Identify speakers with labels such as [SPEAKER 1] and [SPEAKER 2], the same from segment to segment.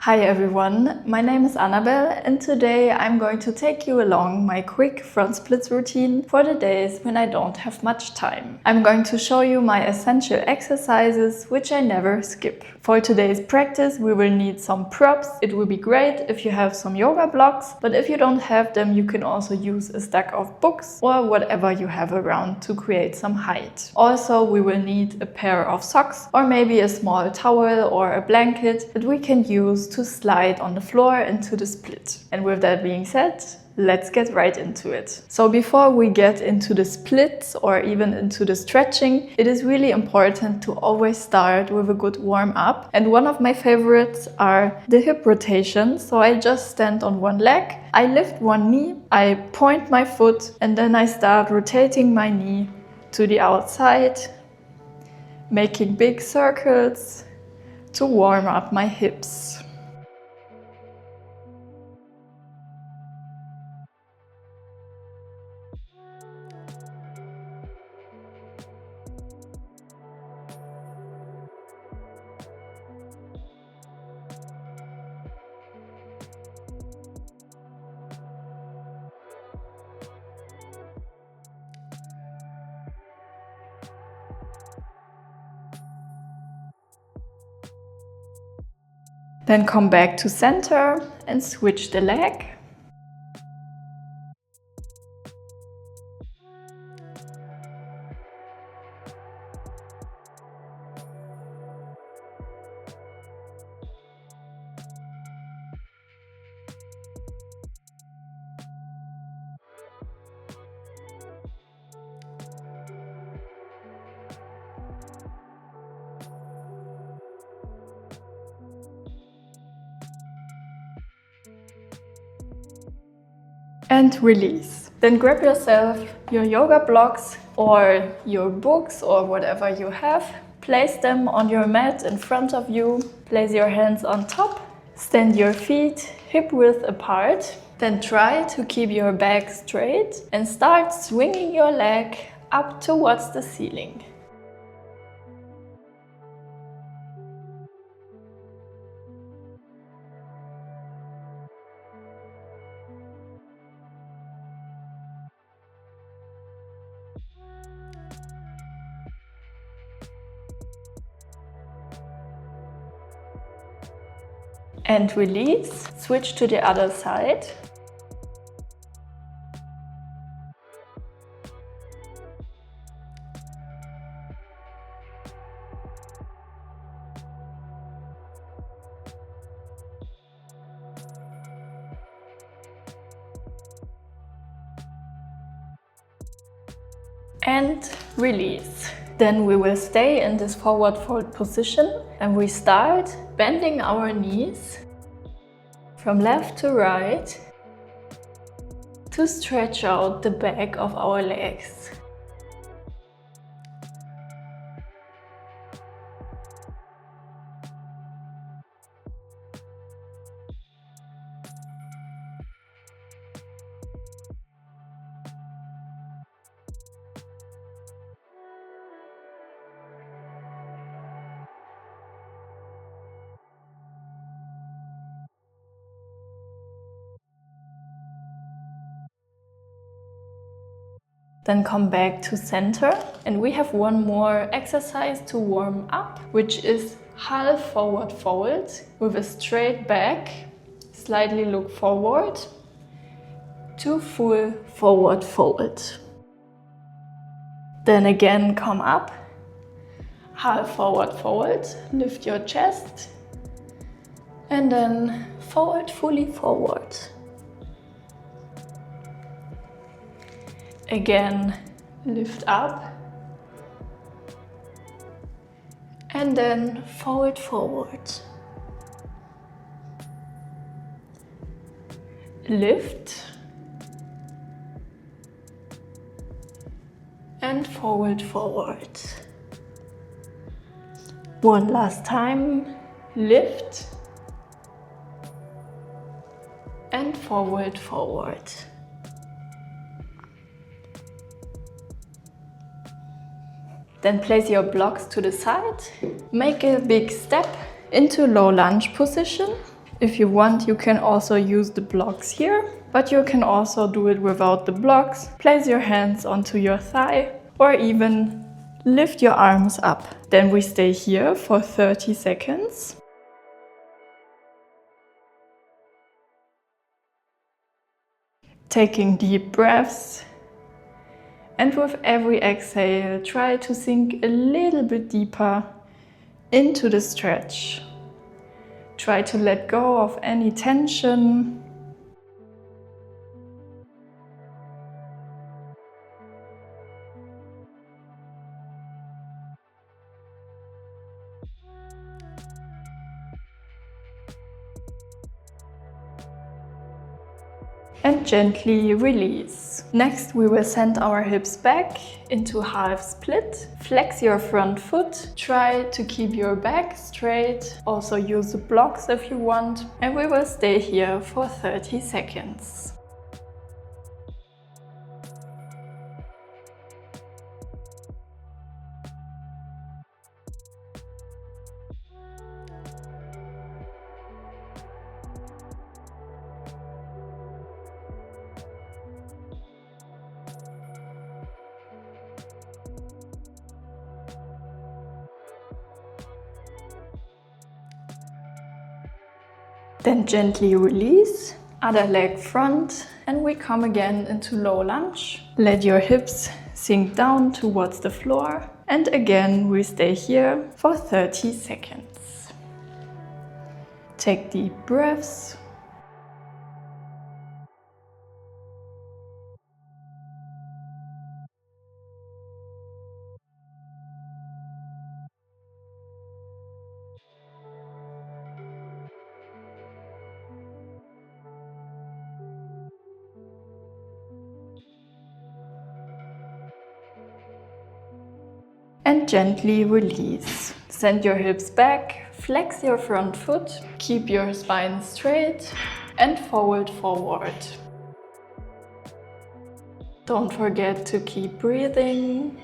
[SPEAKER 1] Hi everyone, my name is Annabelle and today I'm going to take you along my quick front splits routine for the days when I don't have much time. I'm going to show you my essential exercises which I never skip. For today's practice we will need some props. It will be great if you have some yoga blocks, but if you don't have them you can also use a stack of books or whatever you have around to create some height. Also we will need a pair of socks or maybe a small towel or a blanket that we can use to slide on the floor into the split. And with that being said, let's get right into it. So before we get into the splits or even into the stretching, it is really important to always start with a good warm up. And one of my favorites are the hip rotations. So I just stand on one leg, I lift one knee, I point my foot, and then I start rotating my knee to the outside, making big circles to warm up my hips. Then come back to center and switch the leg. And release. Then grab yourself your yoga blocks or your books or whatever you have. Place them on your mat in front of you. Place your hands on top. Stand your feet hip width apart. Then try to keep your back straight and start swinging your leg up towards the ceiling. And release. Switch to the other side. And release. Then we will stay in this forward fold position and we start bending our knees from left to right to stretch out the back of our legs. Then come back to center and we have one more exercise to warm up, which is half forward fold with a straight back, slightly look forward to full forward fold. Then again come up, half forward fold, lift your chest and then fold fully forward. Again, lift up and then fold forward. Lift and fold forward. One last time, lift and fold forward. Then place your blocks to the side. Make a big step into low lunge position. If you want, you can also use the blocks here, but you can also do it without the blocks. Place your hands onto your thigh or even lift your arms up. Then we stay here for 30 seconds. Taking deep breaths. And with every exhale, try to sink a little bit deeper into the stretch. Try to let go of any tension. And gently release. Next, we will send our hips back into half split. Flex your front foot. Try to keep your back straight. Also use the blocks if you want. And we will stay here for 30 seconds. Then gently release, other leg front, and we come again into low lunge. Let your hips sink down towards the floor. And again, we stay here for 30 seconds. Take deep breaths. And gently release. Send your hips back, flex your front foot, keep your spine straight and forward. Don't forget to keep breathing.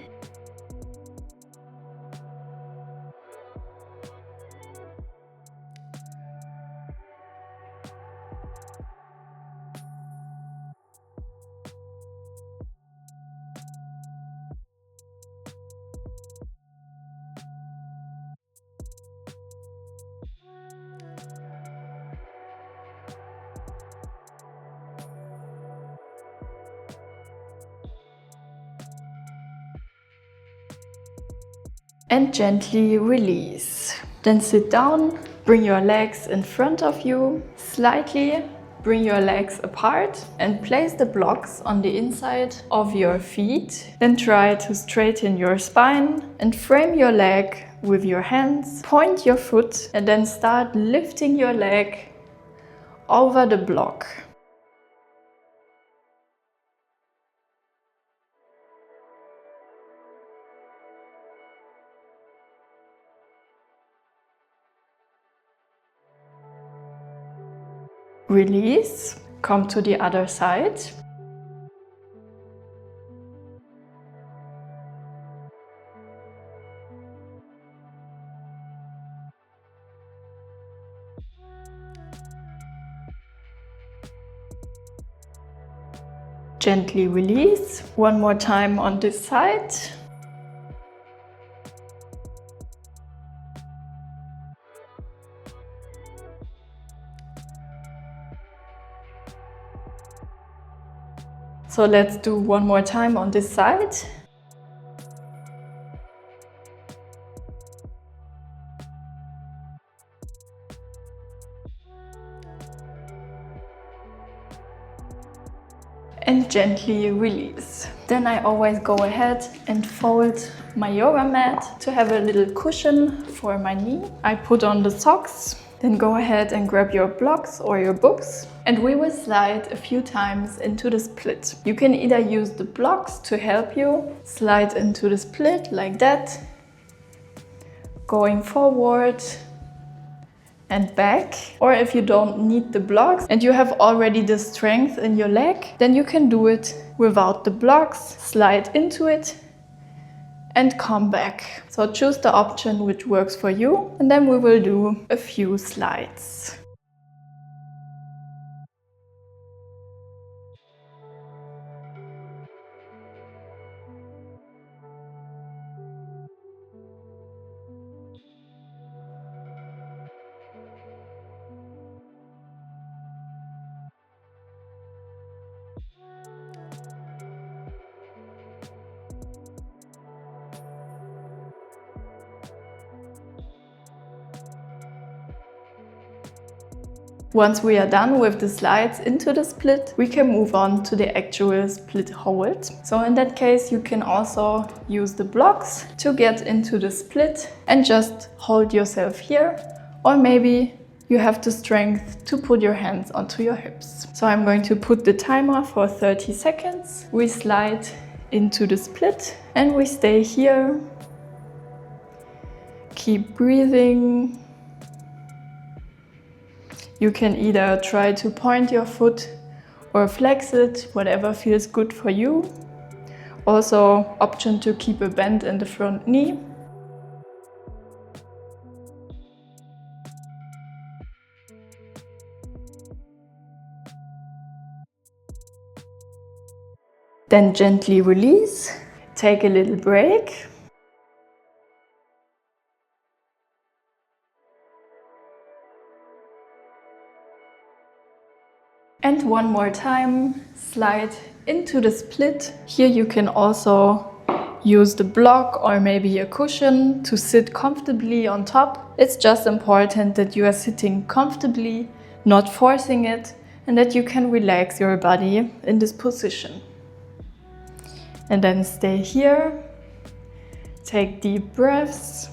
[SPEAKER 1] And gently release. Then sit down, bring your legs in front of you, slightly bring your legs apart and place the blocks on the inside of your feet. Then try to straighten your spine and frame your leg with your hands. Point your foot and then start lifting your leg over the block. Release, come to the other side. Gently release, one more time on this side. So let's do one more time on this side. And gently release. Then I always go ahead and fold my yoga mat to have a little cushion for my knee. I put on the socks. Then go ahead and grab your blocks or your books and we will slide a few times into the split. You can either use the blocks to help you slide into the split like that, going forward and back. Or if you don't need the blocks and you have already the strength in your leg, then you can do it without the blocks, slide into it and come back. So choose the option which works for you and then we will do a few slides. Once we are done with the slides into the split, we can move on to the actual split hold. So in that case, you can also use the blocks to get into the split and just hold yourself here, or maybe you have the strength to put your hands onto your hips. So I'm going to put the timer for 30 seconds. We slide into the split and we stay here. Keep breathing. You can either try to point your foot or flex it, whatever feels good for you. Also, option to keep a bend in the front knee. Then gently release. Take a little break. And one more time, slide into the split. Here you can also use the block or maybe a cushion to sit comfortably on top. It's just important that you are sitting comfortably, not forcing it, and that you can relax your body in this position. And then stay here. Take deep breaths.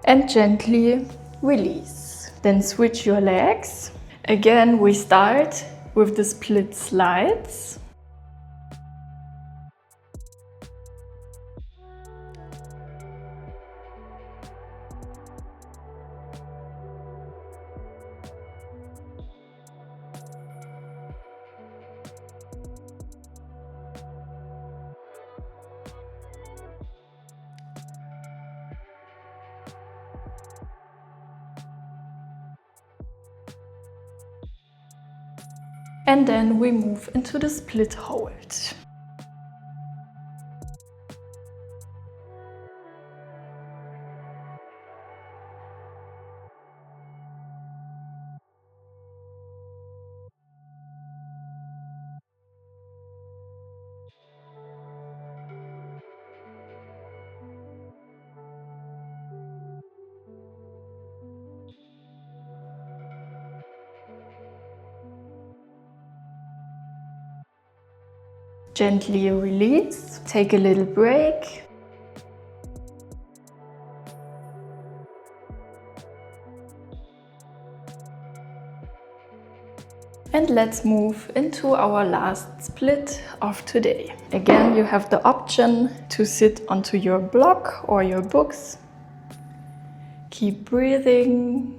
[SPEAKER 1] And gently release. Then switch your legs. Again, we start with the split slides. And then we move into the split hold. Gently release, take a little break. And let's move into our last split of today. Again, you have the option to sit onto your block or your books. Keep breathing.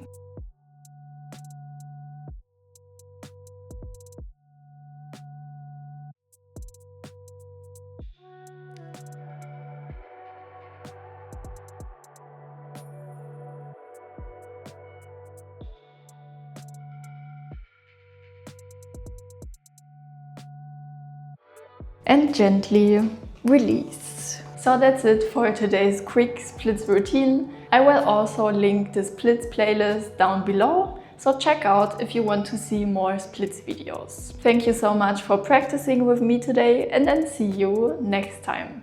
[SPEAKER 1] And gently release. So that's it for today's quick splits routine. I will also link the splits playlist down below, so check out if you want to see more splits videos. Thank you so much for practicing with me today, and then see you next time.